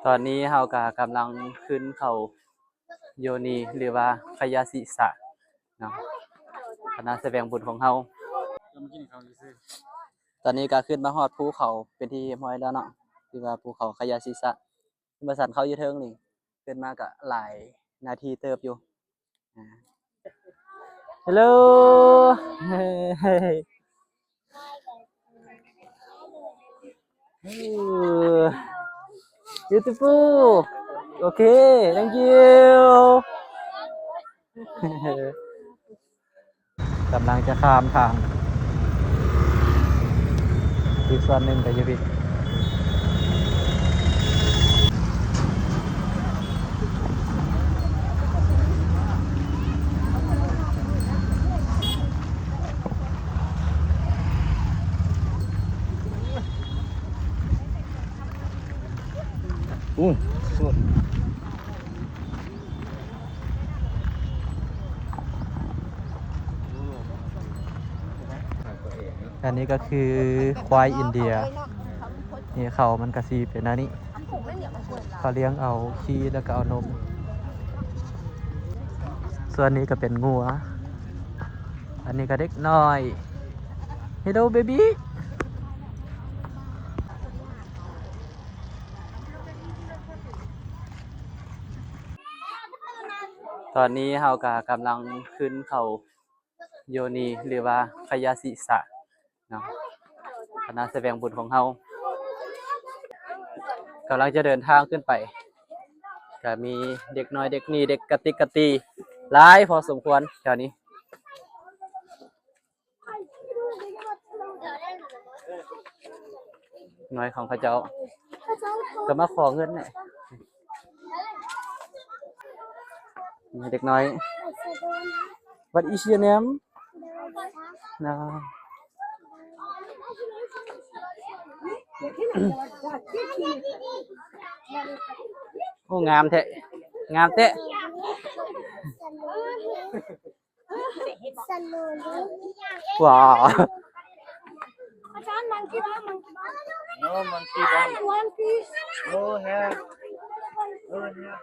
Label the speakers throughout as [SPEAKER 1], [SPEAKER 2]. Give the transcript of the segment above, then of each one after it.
[SPEAKER 1] ตอนนี้เราก็กำลังขึ้นเขาโยนีหรือว่าพยาศิสะเนาะคณะแสดงบุญของเราตอนนี้ก็ขึ้นมาฮอดภูเขาเป็นที่เรียบร้อยแล้วเนาะที่ว่าภูเขาพยาศิสะบริษัทเขาอยู่เทิงนี่ขึ้นมาก็หลายนาทีเติบอยู่ฮัลโหล beautiful okay thank you กำลังจะข้ามทางอีกส่วนหนึ่งแต่ยังพี่สุดอันนี้ก็คือควายอินเดียนี่เขามันกระซีเป็นอันนี้เขาเลี้ยงเอาขี้แล้วก็เอานมส่วนนี้ก็เป็นงัวอันนี้ก็เด็กน้อย Hello baby ตอนนี้เราก็กำลังขึ้นเขาโยนีหรือว่าพยาศิสะเนาะคณะแสดงบุญของเรากำลังจะเดินทางขึ้นไปก็มีเด็กน้อยเด็กนี่เด็กกะติกกะตีหลายพอสมควรแถวนี้น้อยของพระเจ้าก็มาขอเงินเนี่ยเด็กน้อย What is your name นะโอ้งามแท้งามแท้ว้าว
[SPEAKER 2] No monkey bomb. No hair. No hair.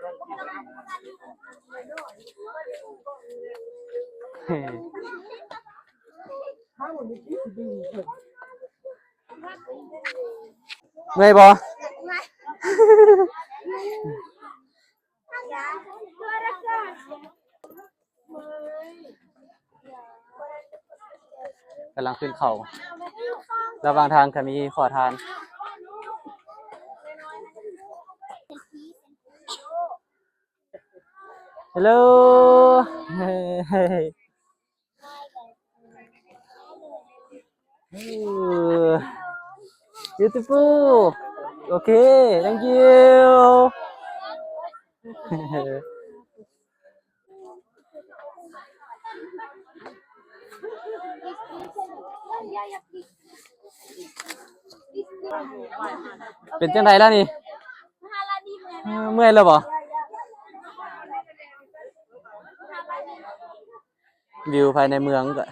[SPEAKER 1] เมื่อยบ่กำลังขึ้นเขาระหว่างทางก็มีขอทานฮัลโหล beautiful okay thank you เป็นจังไดแล้วนี่เมื่อยแล้วบ่วิวภายในเมืองก็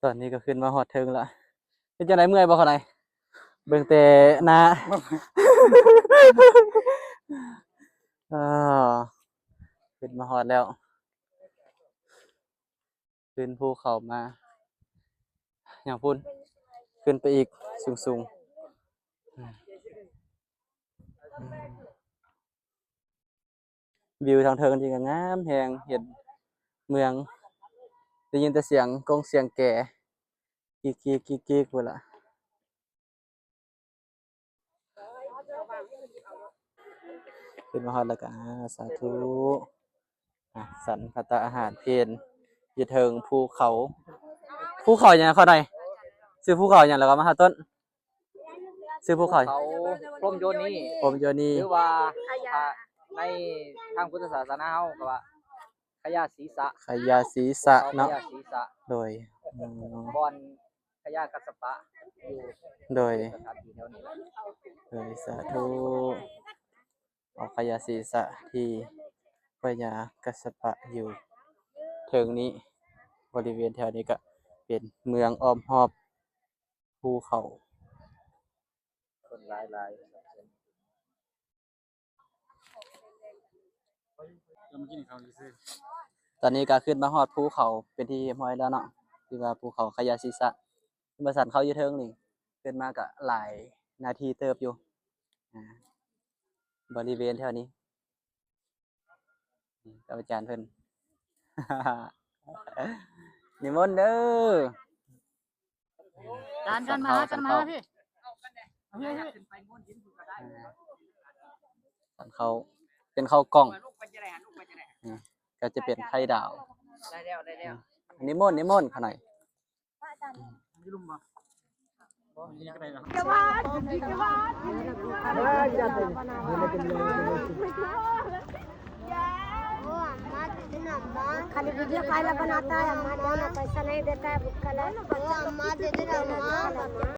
[SPEAKER 1] ตอนนี้ก็ขึ้นมาฮอดเทิงแล้วเป็นจังไดเมื่อยบ่เขาไหนเบิ่งแต่หน้าขึ้นมาฮอดแล้วขึ้นภูเขามาอย่างพุ่นขึ้นไปอีกสูงๆวิวทางเทิงจริงก็งามแฮงเห็นเมืองได้ยินแต่เสียงกงเสียงแก่กิ๊กๆๆพุ่นล่ะขึ้นมาฮอดแล้วก็สาธุสันพัตตาอาหารเพลอยู่เทิงภูเขาหยังเขาหน่อยชื่อภูเขาหยังแล้วก็มาหาต้นชื่อภูเขา
[SPEAKER 2] เขาพรหมโยนี
[SPEAKER 1] ผมโยนี
[SPEAKER 2] หรือว่าในทางพุทธศาสนาเขาก็ว่าขยะศีรษะ
[SPEAKER 1] ขยาศีสะ
[SPEAKER 2] เขาข
[SPEAKER 1] เนาะ
[SPEAKER 2] ยะศีรษะ
[SPEAKER 1] โดย
[SPEAKER 2] บอนข ยากัสสปะอยู่
[SPEAKER 1] โดย
[SPEAKER 2] สถานที่แถวนี้แหละ
[SPEAKER 1] โดยสาธุออกพยาศีสะที่พญากัสสปะอยู่เทิงนี้บริเวณแถวนี้ก็เป็นเมืองอ้อมรอบภูเขา
[SPEAKER 2] คนหลาย
[SPEAKER 1] ตอนนี้ก็ขึ้นมาฮอดภูเขาเป็นที่เรียบร้อยแล้วเนาะที่ว่าภูเขาขยาศีสะบริษัทเขาอยู่เทิงนี่ขึ้นมาก็หลายนาทีเติบอยู่อ่าบริเวณแถวนี้นี่กับอาจารย์เพิ่น นิมนต์เด้อ
[SPEAKER 3] กันมาพี่
[SPEAKER 1] สันเขาเป็นข้าวกล้องนี่ก็จะเป็นไข่ดาว
[SPEAKER 2] ๆได้แล้ว
[SPEAKER 1] นิมนต์เขาหน่อย
[SPEAKER 4] खाली video Kayla बनाता है, अम्मा जाना पैसा नहीं देता है, बुक का अम्मा दे दे अम्मा